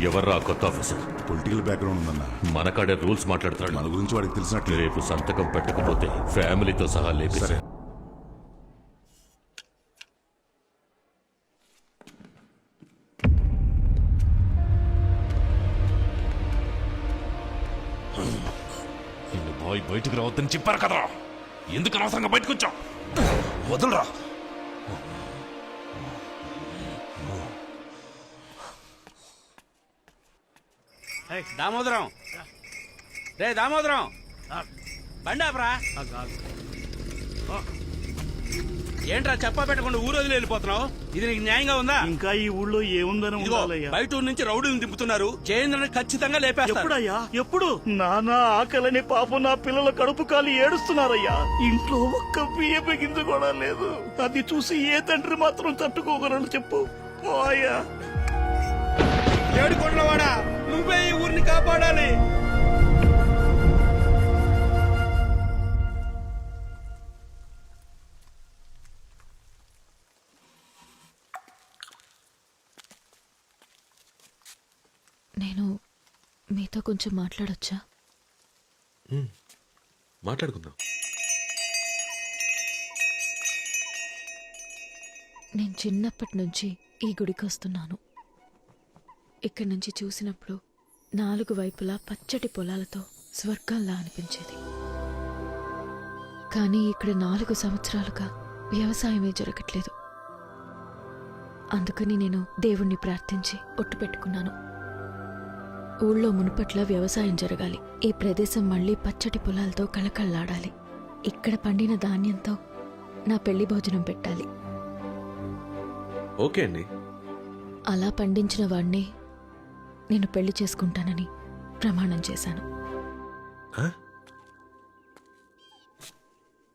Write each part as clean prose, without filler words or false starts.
ఎవర్రా కొత్త officer? Political background ఉందన్న. మన కాడే రూల్స్ మాట్లాడుతున్నాడు. మన గురించి వాడికి తెలిసినట్లే. రేపు సంతకం పెట్టకపోతే ఫ్యామిలీతో సహా లేపి. సరే. నిన్ను బాయ్ బయటకు రావద్దని చెప్పారు కదరా, ఎందుకు అనవసరంగా బయటకు వచ్చావు? వదలరా. దామోదరం, రే దామోదరం, బండాపరా. ఏంట్రా చెప్పా పెట్టకుండా ఊరు వదిలి వెళ్ళిపోతున్నావు? ఇది నీకు న్యాయంగా ఉందా? ఇంకా ఈ ఊళ్ళో ఏముందని ఉండాలయ్యా? బయట ఊరు నుంచి రౌడీలను దింపుతున్నారు. జయేంద్రని ఖచ్చితంగా లేపేస్తారు. ఎప్పుడయ్యా? ఎప్పుడు? నానా ఆకలని పాపం నా పిల్లల కడుపు కాలి ఏడుస్తున్నారయ్యా. ఇంట్లో ఒక్క బియ్యం గింజ కూడా లేదు. అది చూసి ఏ తండ్రి మాత్రం తట్టుకోగలడు చెప్పు? అయ్యా ఏడుకొండలవాడా, నువ్వే ఈ ఊరిని కాపాడాలి. నేను మీతో కొంచెం మాట్లాడొచ్చా? మాట్లాడుకుందాం. నేను చిన్నప్పటి నుంచి ఈ గుడికి వస్తున్నాను. ఇక్కడి నుంచి చూసినప్పుడు 4 వైపులా పచ్చటి పొలాలతో స్వర్గంలా అనిపించేది. కానీ ఇక్కడ 4 సంవత్సరాలుగా వ్యవసాయమే జరగట్లేదు. అందుకని నేను దేవుణ్ణి ప్రార్థించి ఒట్టు పెట్టుకున్నాను. ఊళ్ళో మునుపట్ల వ్యవసాయం జరగాలి. ఈ ప్రదేశం మళ్లీ పచ్చటి పొలాలతో కళకళలాడాలి. ఇక్కడ పండిన ధాన్యంతో నా పెళ్లి భోజనం పెట్టాలి. ఓకే అండి. అలా పండించిన వాణ్ణి నేను పెళ్లి చేసుకుంటానని ప్రమాణం చేశాను.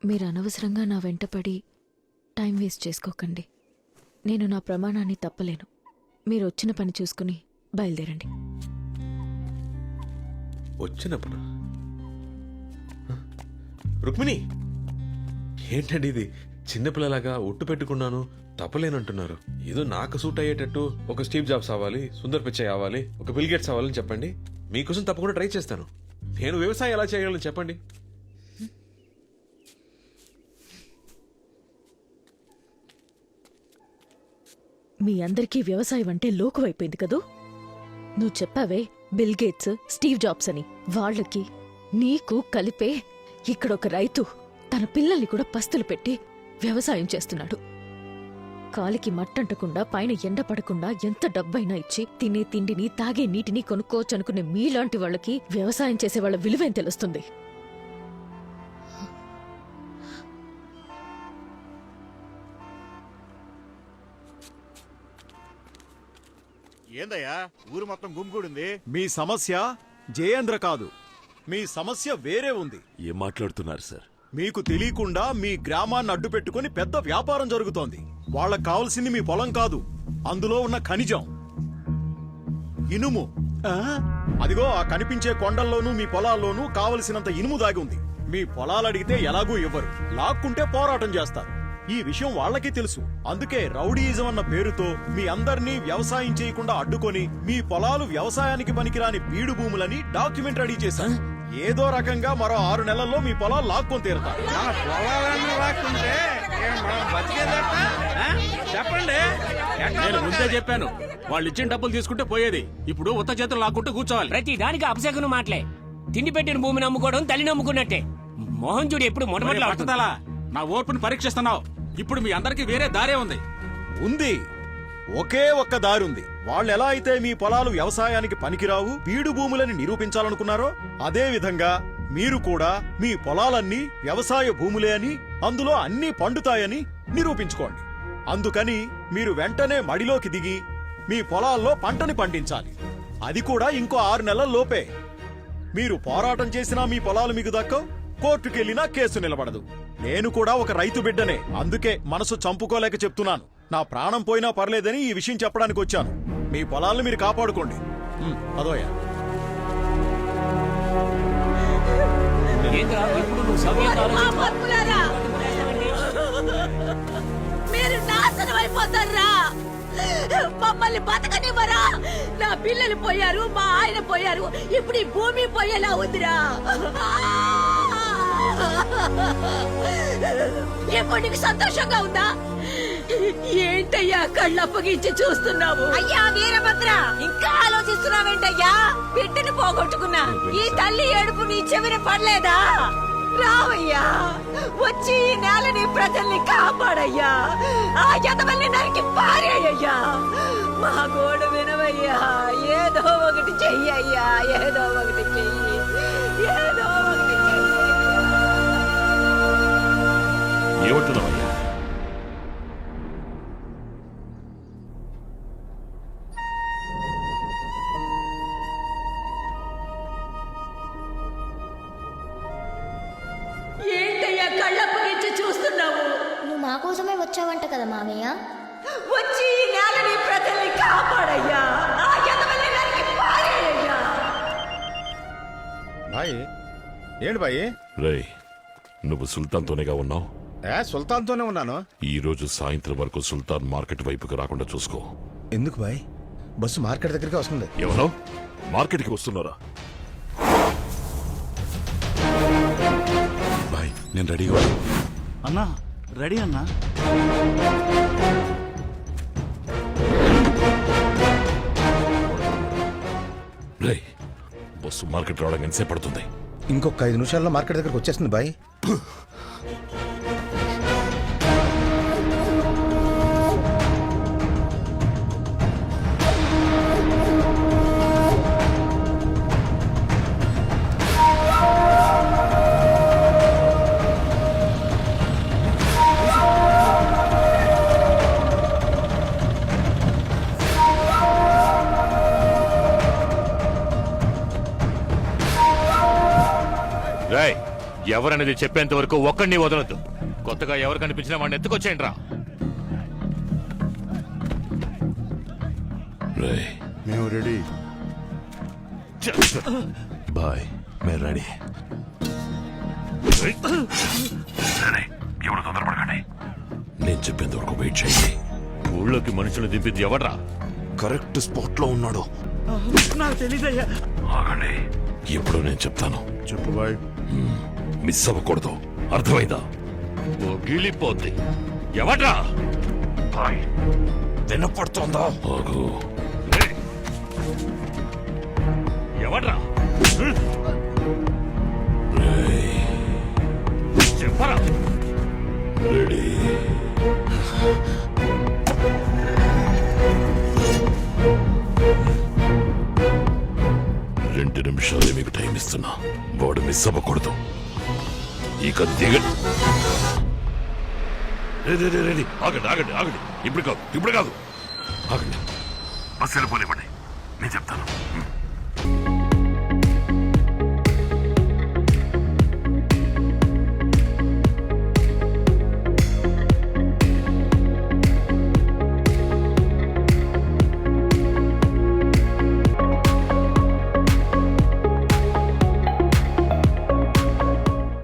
మీరు అనవసరంగా నా వెంటపడి టైం వేస్ట్ చేసుకోకండి. నేను నా ప్రమాణాన్ని తప్పలేను. మీరు వచ్చిన పని చూసుకుని బయలుదేరండి. వచ్చినప్పుడు రుక్మిణి, ఏంటండి ఇది? చిన్నపిల్లలాగా ఒట్టు పెట్టుకున్నాను తప్పలేనంటున్నారు. ఏదో నాకు సూట్ అయ్యేటట్టు ఒక స్టీవ్ జాబ్స్ అవ్వాలి, సుందర్ పిచ్చయ్ అవ్వాలి, ఒక బిల్ గేట్స్ అవ్వాలని చెప్పండి. మీకోసం తప్పకుండా ట్రై చేస్తాను. నేను వ్యవసాయం ఎలా చేయగలను చెప్పండి. మీ అందరికీ వ్యవసాయం అంటే లోకువైపోయింది కదూ. నువ్వు చెప్పావే బిల్ గేట్స్, స్టీవ్ జాబ్స్ అని. వాళ్ళకి నీకు కలిపే ఇక్కడొక రైతు తన పిల్లల్ని కూడా పస్తులు పెట్టి వ్యవసాయం చేస్తున్నాడు. కాలికి మట్టంటకుండా, పైన ఎండ పడకుండా ఎంత డబ్బైనా ఇచ్చి తినే తిండిని, తాగే నీటిని కొనుక్కోవచ్చనుకునే మీలాంటి వాళ్ళకి వ్యవసాయం చేసే వాళ్ళ విలువేం తెలుస్తుంది? ఏందయ్యా ఊరు మొత్తం గుమ్మిగూడింది? మీ సమస్య జయేంద్ర కాదు, మీ సమస్య వేరే ఉంది. ఏం మాట్లాడుతున్నారు సార్? మీకు తెలియకుండా మీ గ్రామాన్ని అడ్డు పెట్టుకుని పెద్ద వ్యాపారం జరుగుతోంది. వాళ్ళకు కావాల్సింది మీ పొలం కాదు, అందులో ఉన్న ఖనిజం, ఇనుము. అదిగో ఆ కనిపించే కొండల్లోనూ మీ పొలాల్లోనూ కావలసినంత ఇనుము దాగి ఉంది. మీ పొలాలు అడిగితే ఎలాగూ ఇవ్వరు, లాక్కుంటే పోరాటం చేస్తారు. ఈ విషయం వాళ్ళకి తెలుసు. అందుకే రౌడీయిజం అన్న పేరుతో మీ అందర్నీ వ్యవసాయం చేయకుండా అడ్డుకొని మీ పొలాలు వ్యవసాయానికి పనికిరాని బీడు భూములని డాక్యుమెంట్ రెడీ చేశారు. ఏదో రకంగా మరో 6 నెలల్లో మీ పొలాలు లాక్కొని తీరుతారు. చెప్పండి. నేను ముందే చెప్పాను, వాళ్ళు ఇచ్చిన డబ్బులు తీసుకుంటే పోయేది. ఇప్పుడు ఉత్త చేతులు లాక్కుంటూ కూర్చోవాలి. ప్రతి దానికి అపశకును మాటలే. తిండి పెట్టిన భూమిని అమ్ముకోవడం తల్లిని అమ్ముకున్నట్టే. మోహన్ చూడు ఎప్పుడు మొట్టమొదటి. నా ఓర్పుని పరీక్షిస్తున్నావు. ఇప్పుడు మీ అందరికి వేరే దారే ఉంది. ఒకే ఒక్క దారి ఉంది. వాళ్ళెలా అయితే మీ పొలాలు వ్యవసాయానికి పనికిరావు, బీడు భూములని నిరూపించాలనుకున్నారో అదే విధంగా మీరు కూడా మీ పొలాలన్నీ వ్యవసాయ భూములే అని, అందులో అన్నీ పండుతాయని నిరూపించుకోండి. అందుకని మీరు వెంటనే మడిలోకి దిగి మీ పొలాల్లో పంటని పండించాలి. అది కూడా ఇంకో 6 నెలల్లోపే. మీరు పోరాటం చేసినా మీ పొలాలు మీకు దక్కవు, కోర్టుకెళ్లినా కేసు నిలబడదు. నేను కూడా ఒక రైతు బిడ్డనే, అందుకే మనసు చంపుకోలేక చెప్తున్నాను. నా ప్రాణం పోయినా పర్లేదని ఈ విషయం చెప్పడానికి వచ్చాను. మీ పొలాలను మీరు కాపాడుకోండి. అదోయా మీరు నాశనం అయిపోతారా? మమ్మల్ని బతకనివ్వరా? నా పిల్లలు పోయారు, మా ఆయన పోయారు, ఇప్పుడు ఈ భూమి పోయేలా ఉందిరా. ఎప్పుడు నీకు సంతోషంగా ఉందా? ఏంటయ్యా కళ్ళప్పగించి చూస్తున్నావు? అయ్యా వీరభద్ర, ఇంకా ఆలోచిస్తున్నావేంటయ్యా? బిడ్డను పోగొట్టుకున్నా ఈ తల్లి ఏడుపు నీ చెవిన పడలేదా? రావయ్యా, వచ్చి ఈ నేలని ప్రజల్ని కాపాడయ్యా. ఆ యదవల్ని నరికి పారేయ్యా. మా గోడు వినవయ్యా. ఏదో ఒకటి చెయ్యయ్యా, ఏదో ఒకటి చెయ్యి, ఏదో ఒకటి చెయ్యి. ఏమంటున్నావయ్యా? ఏంటయ్యా కళ్ళప్పగించి చూస్తున్నావు? నువ్వు మా కోసమే వచ్చావంట కదా మామయ్య. వచ్చి ఈ నేలని ప్రజల్ని కాపాడయ్యా. ఆ యదవల్ని నరికి పారేయ్యా. బాయ్ ఏంటి బాయ్? రేయ్, నువ్వు సుల్తాన్తోనేగా ఉన్నావు? సుల్తాన్తోనే ఉన్నాను. ఈ రోజు సాయంత్రం వరకు సుల్తాన్ మార్కెట్ వైపుకి రాకుండా చూసుకో. ఎందుకు బాయ్? బస్సు మార్కెట్ దగ్గరికి వస్తుంది. ఎవరో మార్కెట్కి వస్తున్నారా? బాయ్ నేను రెడీగా ఉన్నా. అన్నా రెడీ అన్నా. రేయ్, బస్సు మార్కెట్ రావడానికి ఎంతసేపు పడుతుంది? ఇంకొక 5 నిమిషాల్లో మార్కెట్ దగ్గరకు వచ్చేస్తుంది బాయ్. రేయ్, ఎవరనేది చెప్పేంత వరకు ఒక్కడిని వదలొద్దు. కొత్తగా ఎవరు కనిపించినా వాడిని ఎత్తుకొచ్చేయండి రా. రేయ్, మేము రెడీ. బాయ్ మేము రెడీ. ఎవరు తొందరపడకండి. నేను చెప్పేంత వరకు వెయిట్ చేయండి. ఊళ్ళోకి మనుషులు దింపింది ఎవడ్రా? కరెక్ట్ స్పాట్ లో ఉన్నాడు. నాకు తెలీదయ్యా. ఆగండి, ఇప్పుడు నేను చెప్తాను. చెప్పు బాయ్. మిస్ అవ్వకూడదు, అర్థమైందా? ఓ గిలిపోద్ది. ఎవడ్రా? వినపడుతోందా? ఆగు. రేయ్, ఎవడ్రా? రేయ్, చెప్పరా? రెడీ. రెండు నిమిషాలే మీకు టైం ఇస్తున్నా. వాడు మిస్ అవ్వకూడదు. ఇక దిగండి. ఆగండి ఆగండి ఆగండి. ఇప్పుడు కాదు, ఇప్పుడు కాదు. ఆగండి. బస్సు వెళ్ళిపోనివ్వండి, నేను చెప్తాను.